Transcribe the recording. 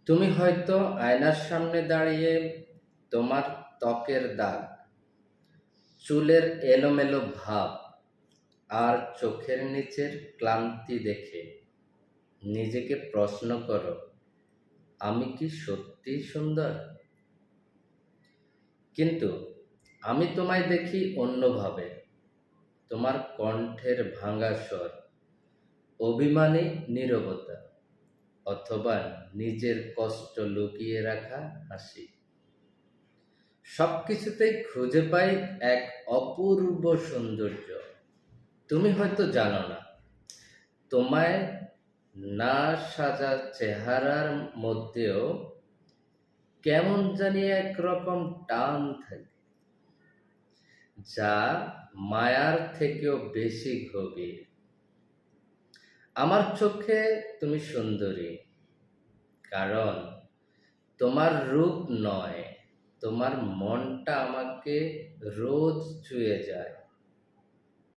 তুমি হয়তো আয়নার সামনে দাঁড়িয়ে তোমার ত্বকের দাগ, চুলের এলোমেলো ভাব আর চোখের নিচের ক্লান্তি দেখে নিজেকে প্রশ্ন করো, আমি কি সত্যিই সুন্দর? কিন্তু আমি তোমায় দেখি অন্যভাবে। তোমার কণ্ঠের ভাঙা স্বর, অভিমানী নীরবতা, অথবা নিজের কষ্ট লুকিয়ে রাখা হাসি, সবকিছুতেই খুঁজে পাই এক অপূর্ব সৌন্দর্য। তুমি হয়তো জানো না, তোমায় না সাজা চেহারার মধ্যেও কেমন জানি একরকম টান থাকে, যা মায়ার থেকেও বেশি গভীর। আমার চোখে তুমি সুন্দরী, কারণ তোমার রূপ নয়, তোমার মনটা আমাকে রোজ ছুঁয়ে যায়।